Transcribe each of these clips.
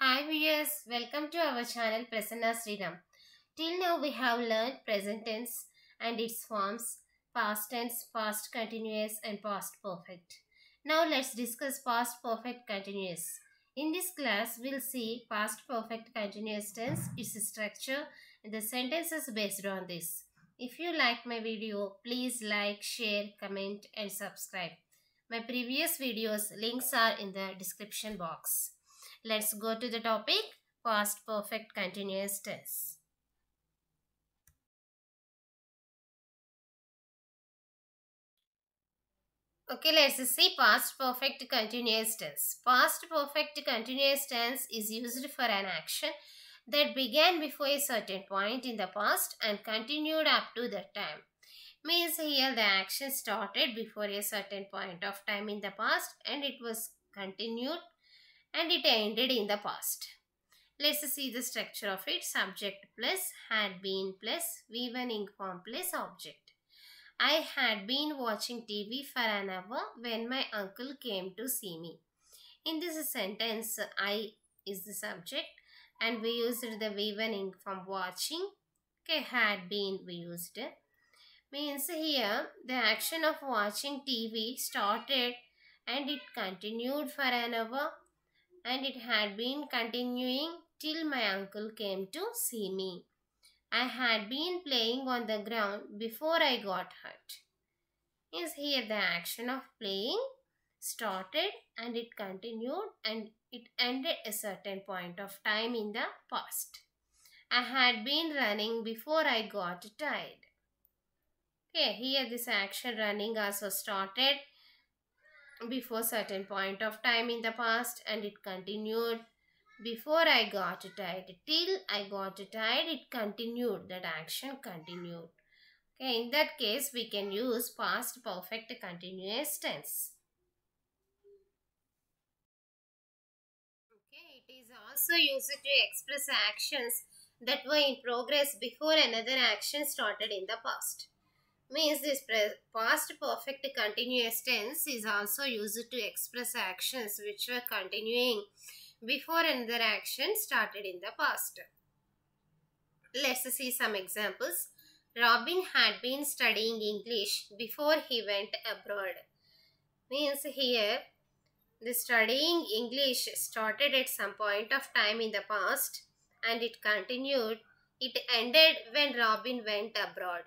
Hi viewers, welcome to our channel Prasanna Sriram. Till now we have learned present tense and its forms, past tense, past continuous and past perfect. Now let's discuss past perfect continuous. In this class we'll see past perfect continuous tense, its structure and the sentences based on this. If you like my video, please like, share, comment and subscribe. My previous videos links are in the description box. Let's go to the topic past perfect continuous tense. Okay, let's see past perfect continuous tense. Past perfect continuous tense is used for an action that began before a certain point in the past and continued up to that time. Means here the action started before a certain point of time in the past and it was continued and it ended in the past. Let's see the structure of it. Subject plus had been plus V1 ing form plus object. I had been watching TV for an hour when my uncle came to see me. In this sentence, I is the subject and we used the V1 ing form watching. Okay, had been we used. Means here the action of watching TV started and it continued for an hour and it had been continuing till my uncle came to see me. I had been playing on the ground before I got hurt. Is here the action of playing started and it continued and it ended a certain point of time in the past. I had been running before I got tired. Okay, here this action running also started before certain point of time in the past and it continued before I got tired. Till I got tired, it continued. That action continued. Okay, in that case, we can use past perfect continuous tense. Okay, it is also used to express actions that were in progress before another action started in the past. Means this past perfect continuous tense is also used to express actions which were continuing before another action started in the past. Let's see some examples. Robin had been studying English before he went abroad. Means here the studying English started at some point of time in the past and it continued. It ended when Robin went abroad.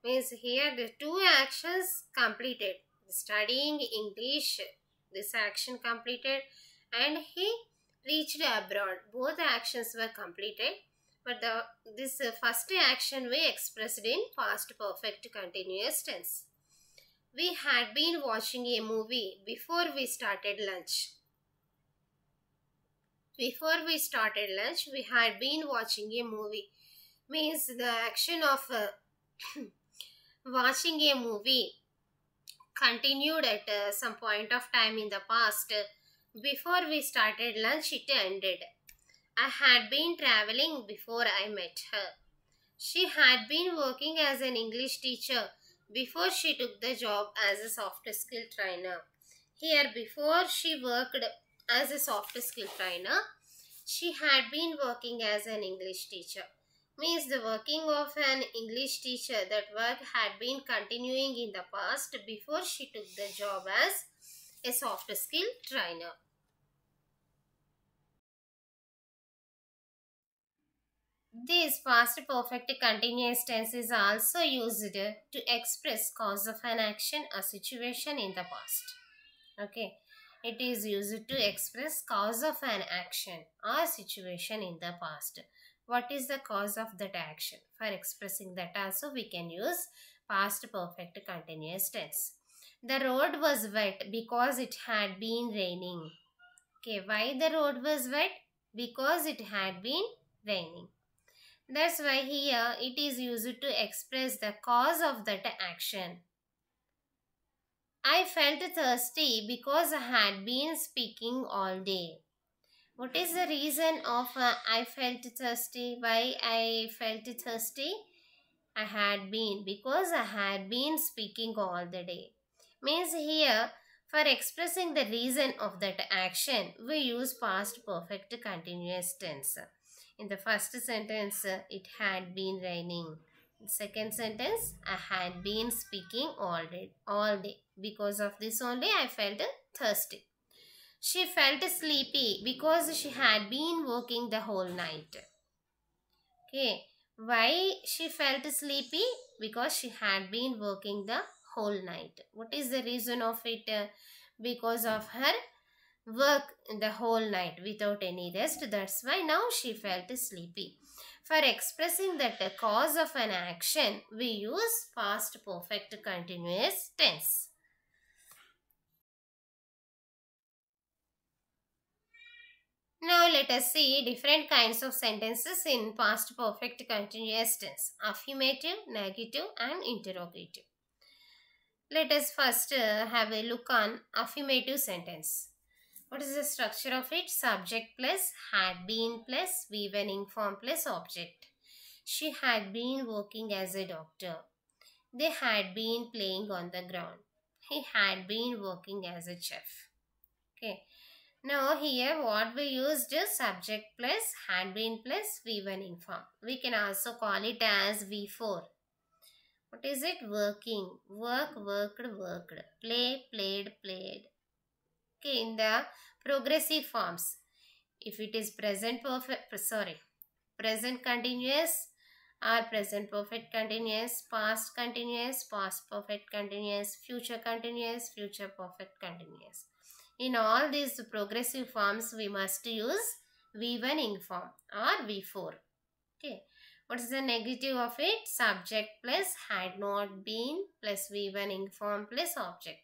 Means here the two actions completed. Studying English, this action completed and he reached abroad. Both actions were completed. But this first action we expressed in past perfect continuous tense. We had been watching a movie before we started lunch. Before we started lunch, we had been watching a movie. Means the action of watching a movie continued at some point of time in the past. Before we started lunch, it ended. I had been traveling before I met her. She had been working as an English teacher before she took the job as a soft skill trainer. Here, before she worked as a soft skill trainer, she had been working as an English teacher. Means the working of an English teacher, that work had been continuing in the past before she took the job as a soft skill trainer. This past perfect continuous tense is also used to express cause of an action or situation in the past. Okay, it is used to express cause of an action or situation in the past. What is the cause of that action? For expressing that also we can use past perfect continuous tense. The road was wet because it had been raining. Okay, why the road was wet? Because it had been raining. That's why here it is used to express the cause of that action. I felt thirsty because I had been speaking all day. What is the reason of I felt thirsty? Why I felt thirsty? I had been because I had been speaking all the day. Means here For expressing the reason of that action, we use past perfect continuous tense. In the first sentence, it had been raining. Second sentence, I had been speaking all day. Because of this only, I felt thirsty. She felt sleepy because she had been working the whole night. Okay, why she felt sleepy? Because she had been working the whole night. What is the reason of it? Because of her work the whole night without any rest. That's why now she felt sleepy. For expressing that the cause of an action, we use past perfect continuous tense. Now let us see different kinds of sentences in past perfect continuous tense: affirmative, negative and interrogative. Let us first have a look on affirmative sentence. What is the structure of it? Subject plus had been plus V1 form plus object. She had been working as a doctor. They had been playing on the ground. He had been working as a chef. Okay. Now here what we used is subject plus had been plus V1 form. We can also call it as V4. What is it? Working. Work, worked, worked. Play, played, played. Okay, in the progressive forms. If it is present continuous or present perfect continuous, past continuous, past perfect continuous, future continuous, future perfect continuous. In all these progressive forms, we must use V1 form or V4. Okay. What is the negative of it? Subject plus had not been plus V1 form plus object.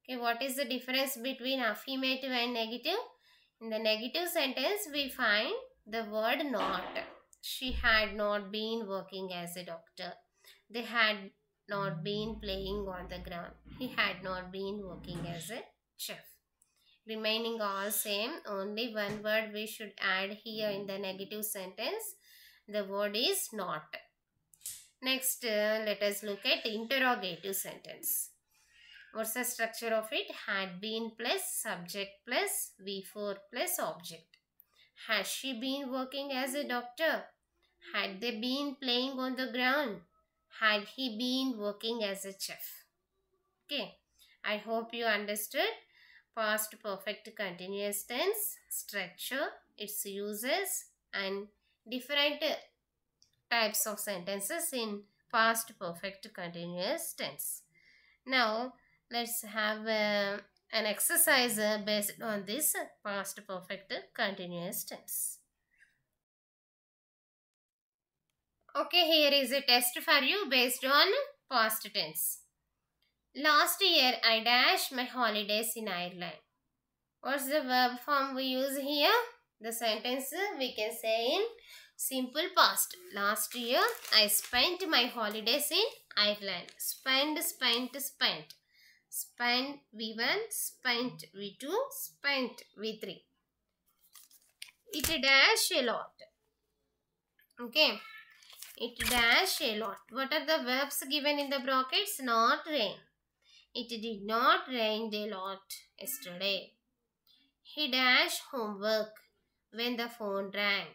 Okay, what is the difference between affirmative and negative? In the negative sentence, we find the word not. She had not been working as a doctor. They had not been playing on the ground. He had not been working as a chef. Remaining all same, only one word we should add here in the negative sentence. The word is not. Next, let us look at interrogative sentence. What's the structure of it? Had been plus subject plus V4 plus object. Has she been working as a doctor? Had they been playing on the ground? Had he been working as a chef? Okay, I hope you understood past perfect continuous tense, structure, its uses and different types of sentences in past perfect continuous tense. Now, let's have an exercise based on this past perfect continuous tense. Okay, here is a test for you based on past tense. Last year, I dashed my holidays in Ireland. What's the verb form we use here? The sentence we can say in simple past. Last year, I spent my holidays in Ireland. Spend, spent, spent. Spend V1, spent V2, spent V3. It dash a lot. Okay. It dash a lot. What are the verbs given in the brackets? Not rain. It did not rain a lot yesterday. He dashed homework when the phone rang.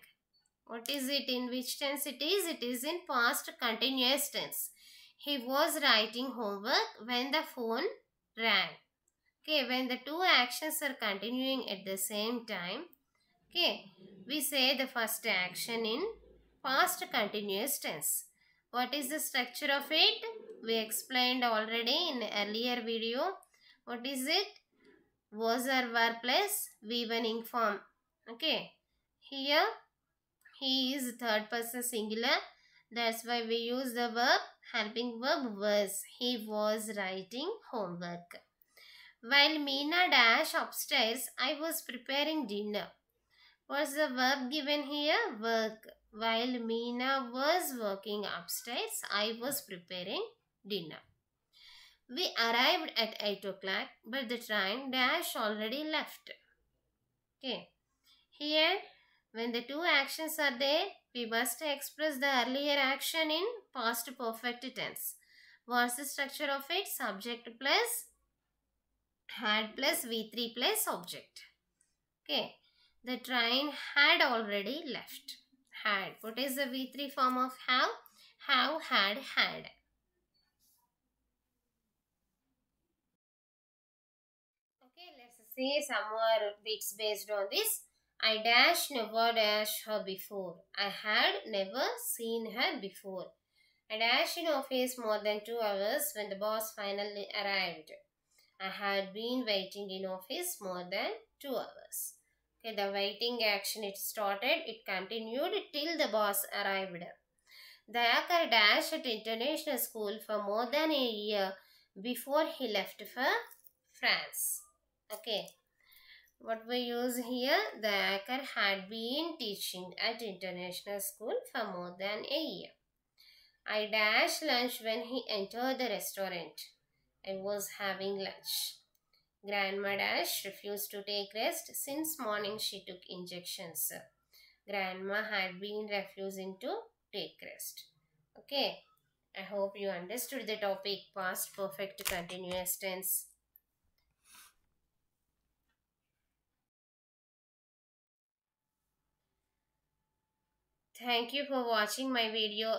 What is it? In which tense it is? It is in past continuous tense. He was writing homework when the phone rang. Okay, when the two actions are continuing at the same time, okay, we say the first action in past continuous tense. What is the structure of it? We explained already in earlier video. What is it? Was or were plus V1 form. Okay, here he is third person singular. That's why we use the verb, helping verb was. He was writing homework. While Meena dashed upstairs, I was preparing dinner. What's the verb given here? Work. While Meena was working upstairs, I was preparing dinner. We arrived at 8 o'clock, but the train dash already left. Okay. Here, when the two actions are there, we must express the earlier action in past perfect tense. What's the structure of it? Subject plus Had plus V3 plus object. Okay. The train had already left. Had. What is the V3 form of have? Have, had, had. Okay, let's see some more bits based on this. I dash never dash her before. I had never seen her before. I dashed in office more than 2 hours when the boss finally arrived. I had been waiting in office more than 2 hours. Okay, the waiting action it started, it continued till the boss arrived. Dayakar dashed at international school for more than a year before he left for France. Okay, what we use here, Dayakar had been teaching at international school for more than a year. I dashed lunch when he entered the restaurant. I was having lunch. Grandma Dash refused to take rest since morning she took injections. Grandma had been refusing to take rest. Okay, I hope you understood the topic past perfect continuous tense. Thank you for watching my video.